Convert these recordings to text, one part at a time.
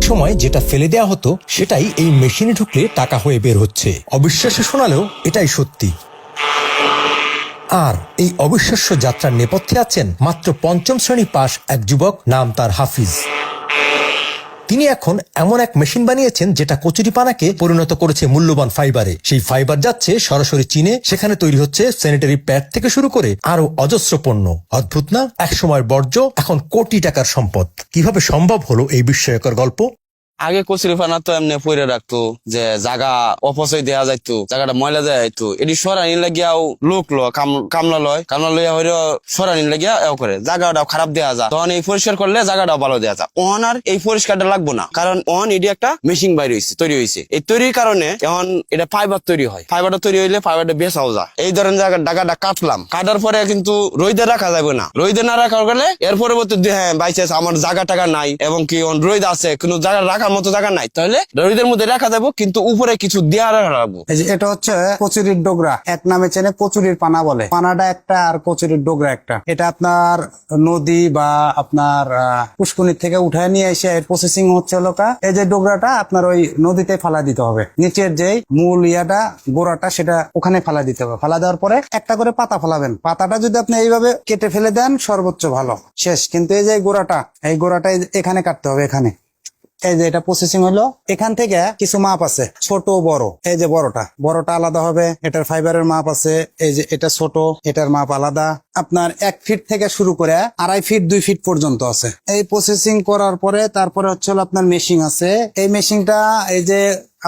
সময় যেটা ফেলে দেয়া হতো সেটাই এই মেশিনে ঢুকলে টাকা হয়ে বের হচ্ছে। অবিশ্বাস্য শোনালেও এটাই সত্যি। আর এই অবিশ্বাস্য যাত্রার নেপথ্যে আছেন মাত্র ৫ম শ্রেণী পাশ এক যুবক, নাম তার হাফিজ। তিনি এখন এমন এক মেশিন বানিয়েছেন যেটা কচুরিপানাকে পরিণত করেছে মূল্যবান ফাইবারে। সেই ফাইবার যাচ্ছে সরাসরি চীনে, সেখানে তৈরি হচ্ছে স্যানিটারি প্যাড থেকে শুরু করে আরো অজস্র পণ্য। অদ্ভুত না? একসময়ের বর্জ্য এখন কোটি টাকার সম্পদ। কিভাবে সম্ভব হলো এই বিস্ময়কর গল্প? আগে কচুরিপানা তো এমনি পরে রাখতো, যে জায়গা অপচয় দেওয়া যাইতো, জায়গাটা ময়লা দেওয়া যাইতো, এটি সরানি লাগিয়াও লোক কামলা লইয়া হইলো সরানি লাগিয়া এও করে জায়গাটাও খারাপ দেওয়া যায়। তখন এই পরিষ্কার করলে জায়গাটাও ভালো দেওয়া যায়। অন আর এই পরিষ্কারটা লাগবো না, কারণ অন এটি একটা মেশিন তৈরি হয়েছে। এই তৈরির কারণে এখন এটা ফাইবার তৈরি হয়। ফাইবারটা তৈরি হইলে ফাইবারটা বেচাও যায়। এই ধরনের জায়গাটা কাটার পরে কিন্তু রোদে রাখা যাবে না। রোদে না রাখার গেলে এর পরবর্তী হ্যাঁ বাইচান্স আমার জায়গা টাকা নাই এবং কি রোদ আছে কিন্তু জায়গা রাখার মতো জায়গা নাই, তাহলে রোদের মধ্যে রাখা যাবো, কিন্তু উপরে কিছু দেওয়া রাখবো। এটা হচ্ছে কচুরির ডোগরা, এক নামে চেনে কচুরির পানা বলে। পানাটা একটা আর কচুরির ডোগরা একটা। এটা আপনার নদী বা আপনার পুষ্করিণী থেকে উঠায় নিয়ে এসে প্রসেসিং হচ্ছে লোকা। এই যে ডোগরাটা আপনার ওই নদীতে ফালা দিতে হবে। নিচের যে মূল গোড়াটা সেটা ওখানে ফালা দিতে হবে। ফালা দেওয়ার পরে একটা করে পাতা ফেলাবেন। পাতাটা যদি আপনি এইভাবে কেটে ফেলে দেন সর্বোচ্চ ভালো, শেষ। কিন্তু এই যে এই গোড়াটা এখানে কাটতে হবে। এখানে এই যে এটা প্রসেসিং হলো, এখান থেকে কিছু মাপ আছে, ছোট বড়। এই যে বড়টা আলাদা হবে, এটার ফাইবারের মাপ আছে। এই যে এটা ছোট, এটার মাপ আলাদা। আপনার 1 ফিট থেকে শুরু করে 2.5 ফিট 2 ফিট পর্যন্ত আছে। এই প্রসেসিং করার পরে তারপরে হচ্ছে আপনার মেশিন আছে। এই মেশিনটা এই যে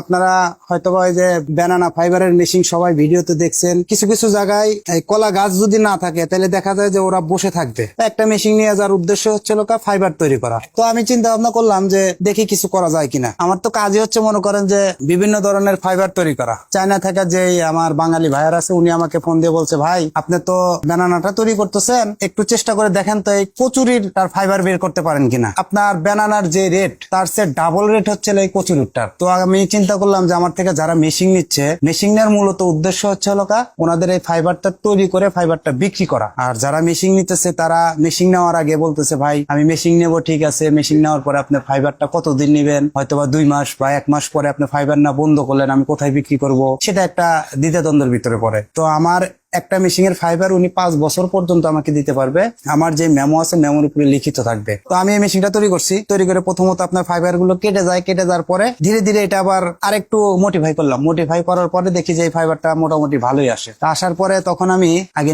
আপনারা হয়তোবা এই যে ব্যানানা ফাইবারের মেশিন সবাই ভিডিওতে দেখছেন। কিছু কিছু জায়গায় এই কলা গাছ যদি না থাকে তাহলে দেখা যায় যে ওরা বসে থাকবে। একটা মেশিন নিয়ে যাওয়ার উদ্দেশ্য হচ্ছে ফাইবার তৈরি করা। তো আমি চিন্তা ভাবনা করলাম যে দেখি কিছু করা যায় কিনা। আমার তো কাজই হচ্ছে মনে করেন যে বিভিন্ন ধরনের ফাইবার তৈরি করা। চায়না থেকে যে আমার বাঙালি ভাইয়ার আছে, উনি আমাকে ফোন দিয়ে বলছে, ভাই আপনি তো ব্যানানাটা তৈরি করতেছেন, একটু চেষ্টা করে দেখেন তো এই কচুরির তার ফাইবার বের করতে পারেন কিনা। আপনার ব্যানানার যে রেট তার চেয়ে ডাবল রেট হচ্ছে এই কচুরিটার। তো আমি চিন্তা করলাম যে আমার থেকে যারা মেশিন নিচ্ছে, মেশিনের মূলত উদ্দেশ্য হচ্ছে ওনাদের এই ফাইবারটা তৈরি করে ফাইবারটা বিক্রি করা। আর যারা মেশিন নিতেছে তারা মেশিন নেওয়ার আগে বলতেছে, ভাই আমি মেশিন নেবো, ঠিক আছে, মেশিন নেওয়ার পরে আপনি ফাইবারটা কতদিন নেবেন, হয়তোবা 2 মাস বা 1 মাস পরে আপনি ফাইবার না বন্ধ করলেন, আমি কোথায় বিক্রি করব, সেটা একটা দ্বিধাদ্বন্দ্বের ভিতরে পড়ে। তো আমার একটা মেশিনের ফাইবার উনি 5 বছর পর্যন্ত আমাকে দিতে পারবে। আমার যে মেমো আছে মেমোর উপরে লিখিত থাকবে। তো আমি এই মেশিনটা তৈরি করছি। তৈরি করে প্রথমত আপনার ফাইবার গুলো কেটে যাওয়ার পরে ধীরে ধীরে এটা আবার আরেকটু মডিফাই করলাম। মডিফাই করার পরে দেখি যে এই ফাইবারটা মোটামুটি ভালোই আসে। তা আসার পরে তখন আমি আগে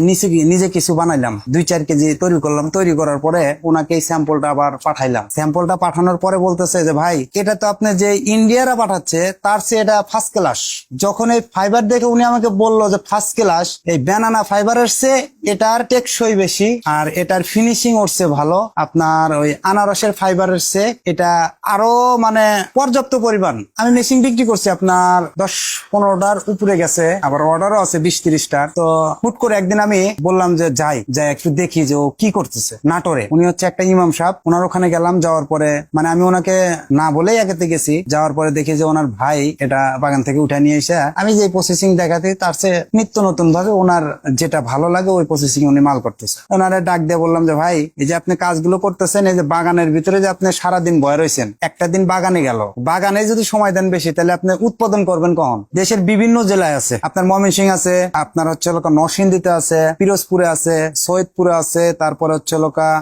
নিজে কিছু বানাইলাম, 2-4 কেজি তৈরি করলাম। তৈরি করার পরে ওনাকে এই স্যাম্পলটা আবার পাঠাইলাম। স্যাম্পলটা পাঠানোর পরে বলতেছে যে, ভাই এটা তো আপনি যে ইন্ডিয়ারা পাঠাচ্ছে তার চেয়ে এটা ফার্স্ট ক্লাস। যখন এই ফাইবার দেখে উনি আমাকে বললো যে ফার্স্ট ক্লাস, এই ব্যানানা ফাইবারের চেয়ে এটার টেকসই বেশি আর এটার ফিনিশিং ওরছে ভালো। আপনার ওই আনারসের ফাইবারের চেয়ে এটা আরো মানে পর্যাপ্ত পরিমাণ। আমি মেশিন বিক্রি করছি আপনার 10-15টার উপরে গেছে, আবার অর্ডারও আছে 20-30টার। তো হুট করে একদিন আমি বললাম যে যাই একটু দেখি যে ও কি করতেছে। নাটোরে উনি হচ্ছে একটা ইমাম সাহেব, ওনার ওখানে গেলাম। যাওয়ার পরে মানে আমি ওনাকে না বলেই আগেতে গেছি। যাওয়ার পরে দেখি যে ওনার ভাই এটা বাগান থেকে উঠে নিয়ে এসে আমি যে প্রসেসিং দেখাতে তার চেয়ে নিত্য নতুন ভাবে ওনার যেটা ভালো লাগে ওই প্রসেসিং উনি মাল করতেছে। ওনারে ডাক দিয়ে বললাম যে, ভাই এই যে আপনি কাজগুলো করতেছেন, এই যে বাগানের ভিতরে যে আপনি সারাদিন বয়ে রয়েছেন, একটা দিন বাগানে গেল, বাগানে যদি সময় দেন বেশি তাহলে আপনি উৎপাদন করবেন কখন? দেশের বিভিন্ন জেলায় আছে, আপনার ময়মনসিংহ আছে, আপনার হচ্ছে নরসিংদীতে আছে, পিরোজপুরে আছে, সৈয়দপুরে আছে, তারপরে হচ্ছে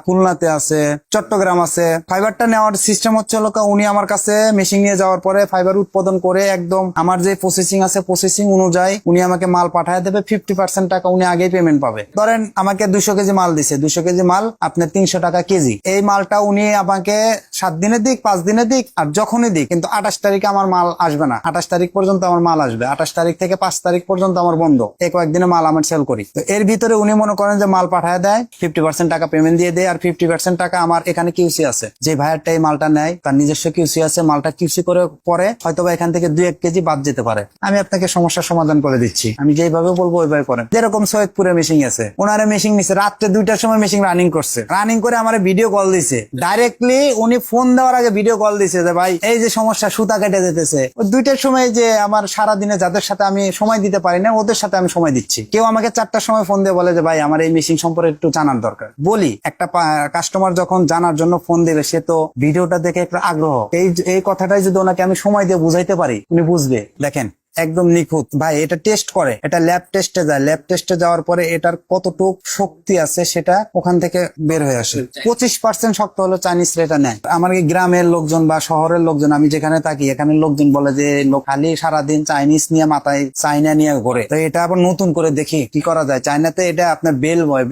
খুলনাতে আছে, চট্টগ্রাম আছে। ফাইবারটা নেওয়ার সিস্টেম হচ্ছে উনি আমার কাছে মেশিন নিয়ে যাওয়ার পরে ফাইবার উৎপাদন করে একদম আমার যে প্রসেসিং আছে প্রসেসিং অনুযায়ী উনি আমাকে মাল পাঠায় দেবে। 50% টাকা উনি আগেই পেমেন্ট পাবে। ধরেন আমাকে 200 কেজি মাল দিছে, 200 কেজি মাল আপনার 300 টাকা কেজি। এই মালটা উনি আমাকে 7 দিনে দিক, 5 দিনে দিক, আর যখনই দিক, কিন্তু 28 তারিখে আমার মাল আসবে না। 28 তারিখ পর্যন্ত আমার মাল আসবে। 28 তারিখ থেকে 5 তারিখ পর্যন্ত আমার বন্ধ। এই কয়েকদিনে মাল আমার সেল করি। তো এর ভিতরে উনি মনে করেন যে মাল পাঠায় দেয়, 50% টাকা পেমেন্ট দিয়ে দেয়, আর 50% টাকা আমার এখানে কিউসি আছে। যে ভাইয়ারটা এই মালটা নেয় তার নিজস্ব কিউসি আছে। মালটা কিউসি করে পরে হয়তোবা এখান থেকে 2-1 কেজি বাদ যেতে পারে। আমি আপনাকে সমস্যার সমাধান করে দিচ্ছি, আমি যেইভাবে বলবো ওইভাবে করেন। যেরকম সৈয়দপুরে মেশিন আছে, ওনারে মেশিন নিছে রাত্রে 2টার সময় মেশিন রানিং করছে, রানিং করে আমার ভিডিও কল দিছে ডাইরেক্টলি। উনি ফোন দেওয়ার আগে ভিডিও কল দিছে যে ভাই এই যে সমস্যা, সুতা কেটে যেতেছে। ওই 2টার সময় যে আমার সারাদিনে যাদের সাথে আমি সময় দিতে পারি না ওদের সাথে আমি সময় দিচ্ছি। কেউ আমাকে 4টার সময় ফোন দিয়ে বলে যে ভাই আমার এই মেশিন সম্পর্কে একটু জানার দরকার। বলি একটা কাস্টমার যখন জানার জন্য ফোন দেবে সে তো ভিডিওটা দেখে একটু আগ্রহ, এই কথাটাই যদি ওনাকে আমি সময় দিয়ে বুঝাইতে পারি উনি বুঝবে। দেখেন একদম নিখুঁত ভাই, এটা টেস্ট করে, এটা ল্যাব টেস্টে যায়, ল্যাব টেস্টে যাওয়ার পরে এটার কতটুক শক্তি আছে সেটা ওখান থেকে বের হয়ে আসে। 25% শক্ত হলো চাইনিজ এটা নেয়। আমার এই গ্রামের লোকজন বা শহরের লোকজন, আমি যেখানে থাকি এখানে লোকজন বলে যে লোক খালি সারাদিন চাইনিজ নিয়ে মাথায় চাইনা নিয়ে ঘোরে। তো এটা আবার নতুন করে দেখি কি করা যায়। চাইনাতে এটা আপনার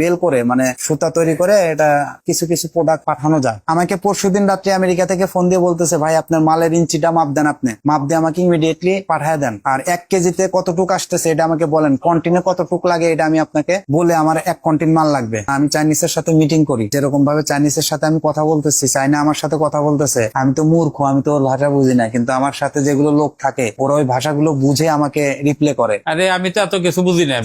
বেল করে মানে সুতা তৈরি করে এটা কিছু কিছু প্রোডাক্ট পাঠানো যায়। আমাকে পরশুদিন রাত্রে আমেরিকা থেকে ফোন দিয়ে বলতেছে ভাই আপনার মালের ইঞ্চিটা মাপ দেন, আপনি মাপ দিয়ে আমাকে ইমিডিয়েটলি পাঠায় দেন। আর 1 কেজিতে কতটুক আসতেছে এটা আমাকে বলেন, কন্টিনে কতটুক লাগে এটা আমি আপনাকে বলে আমার 1 কন্টিন মাল লাগবে। আমি চাইনিজের সাথে মিটিং করি, যেরকম ভাবে চাইনিজের সাথে আমি কথা বলতেছি, চাইনা আমার সাথে কথা বলতেছে। আমি তো মূর্খ, আমি তো ওর ভাষা বুঝি না, কিন্তু আমার সাথে যেগুলো লোক থাকে ওরা ওই ভাষাগুলো বুঝে আমাকে রিপ্লে করে। আরে আমি তো এত কিছু বুঝি না,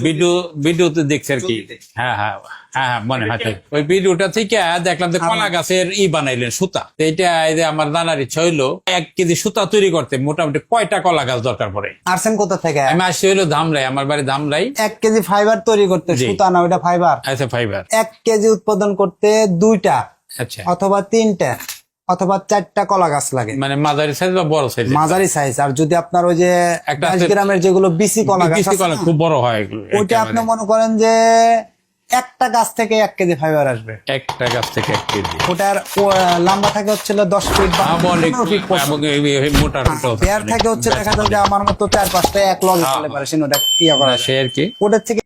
ভিডিওতে দেখছি আর কি। হ্যাঁ হ্যাঁ হ্যাঁ মনে হয় তাই। ওই ভিডিওটা থেকে দেখলাম যে কলা গাছের বানাইলেন সুতা। তো এইটা এই যে আমার জানার ইচ্ছা হইলো 1 কেজি সুতা তৈরি করতে মোটামুটি কয়টা কলা গাছ দরকার পড়ে? আরছেন কোথা থেকে? আমি আসছি হইলো ধামরাই, আমার বাড়ি ধামরাই। 1 কেজি ফাইবার তৈরি করতে, জি। সুতা না ওটা ফাইবার। আচ্ছা ফাইবার। 1 কেজি উৎপাদন করতে 2টা আচ্ছা অথবা 3টা অথবা 4টা কলা গাছ লাগে, মানে মাঝারি সাইজ বা বড় সাইজ? মাঝারি সাইজ। আর যদি আপনার ওই যে একটা 10 গ্রামের যেগুলো বিসি কলা গাছ আছে না, খুব বড় হয় এগুলো। ওইটা আপনি মনে করেন যে একটা গাছ থেকে 1 কেজি ফাইবার আসবে। একটা গাছ থেকে 1 কেজি। ওটার লম্বা থাকে হচ্ছিল 10 ফিট বা 15 ফিট পর্যন্ত। মোটা পেয়ার থাকে হচ্ছে দেখা যায় যে আমার মতো 4-5টা এক লগে চলে পারে, ওটা ইয়া করা সে আর কি। ওটার থেকে